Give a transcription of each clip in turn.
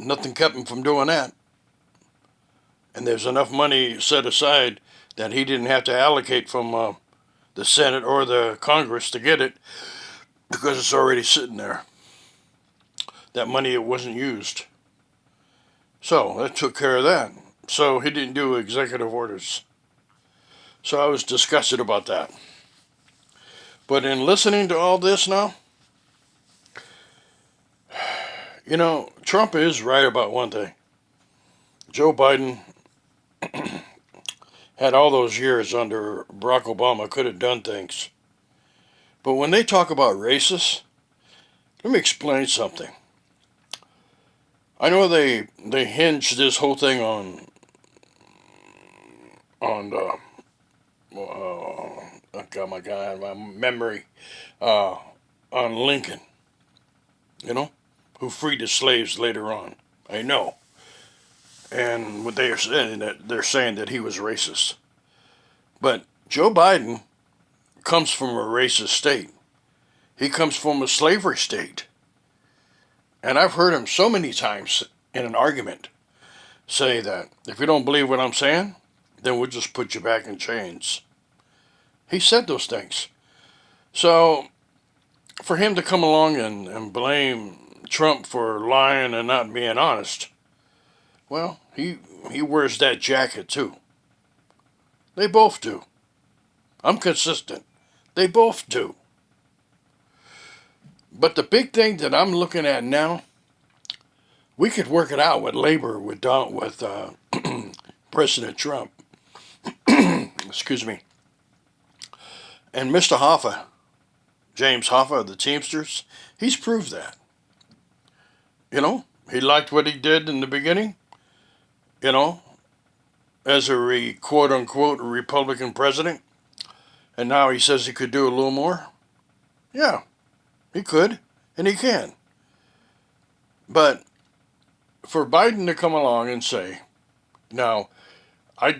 nothing kept him from doing that. And there's enough money set aside that he didn't have to allocate from the Senate or the Congress to get it because it's already sitting there. That money, it wasn't used. So that took care of that. So he didn't do executive orders. So I was disgusted about that. But in listening to all this now, Trump is right about one thing. Joe Biden had all those years under Barack Obama, could have done things. But when they talk about racists, let me explain something. I know they hinge this whole thing on my God, my memory on Lincoln, who freed the slaves later on. I know. And what they are saying, that they're saying that he was racist. But Joe Biden comes from a racist state. He comes from a slavery state. And I've heard him so many times in an argument say that if you don't believe what I'm saying, then we'll just put you back in chains. He said those things. So for him to come along and blame Trump for lying and not being honest, well, he wears that jacket too. They both do. I'm consistent. They both do. But the big thing that I'm looking at now, we could work it out with labor with President Trump. Excuse me. And Mr. Hoffa, James Hoffa of the Teamsters, he's proved that. He liked what he did in the beginning, as a quote unquote Republican president. And now he says he could do a little more. Yeah, he could, and he can. But for Biden to come along and say, now, I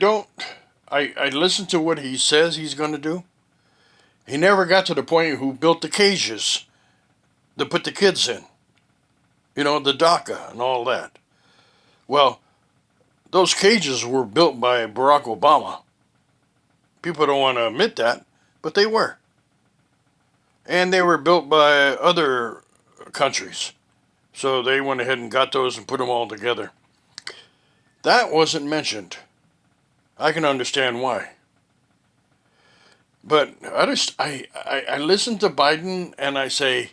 listen to what he says he's going to do. He never got to the point who built the cages to put the kids in. The DACA and all that. Well, those cages were built by Barack Obama. People don't want to admit that, but they were. And they were built by other countries. So they went ahead and got those and put them all together. That wasn't mentioned. I can understand why. But I listen to Biden and I say,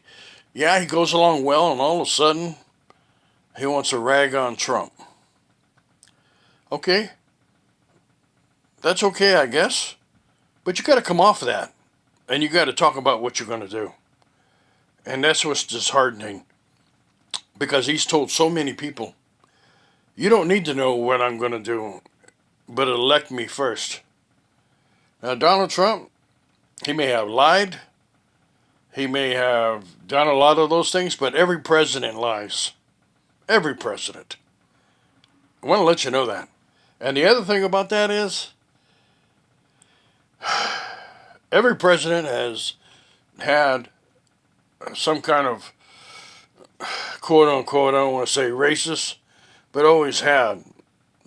yeah, he goes along well, and all of a sudden, he wants to rag on Trump. Okay. That's okay, I guess. But you got to come off of that. And you got to talk about what you're going to do. And that's what's disheartening. Because he's told so many people, you don't need to know what I'm going to do, but elect me first. Now, Donald Trump, he may have lied. He may have done a lot of those things, but every president lies. Every president. I want to let you know that. And the other thing about that is, every president has had some kind of, quote unquote, I don't want to say racist, but always had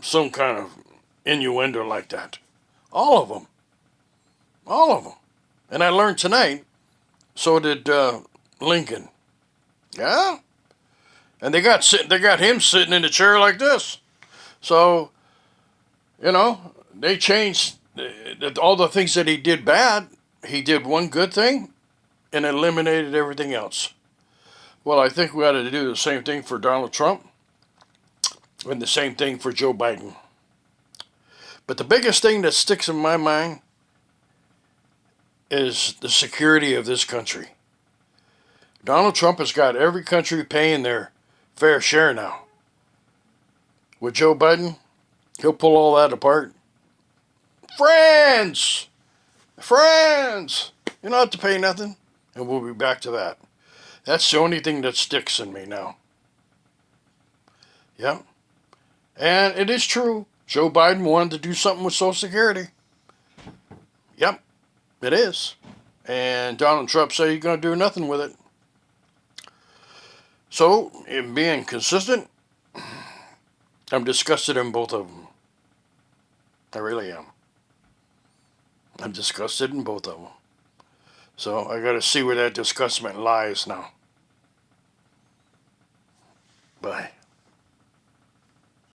some kind of innuendo like that. All of them. All of them. And I learned tonight, so did Lincoln. Yeah? And they got him sitting in the chair like this. So, they changed all the things that he did bad. He did one good thing and eliminated everything else. Well, I think we ought to do the same thing for Donald Trump and the same thing for Joe Biden. But the biggest thing that sticks in my mind is the security of this country. Donald Trump has got every country paying their fair share now. With Joe Biden, he'll pull all that apart. Friends! Friends! You don't have to pay nothing. And we'll be back to that. That's the only thing that sticks in me now. Yeah. And it is true. Joe Biden wanted to do something with Social Security. Yep. It is. And Donald Trump said he's going to do nothing with it. So, in being consistent, I'm disgusted in both of them. I really am. I'm disgusted in both of them. So I got to see where that disgustment lies now. Bye.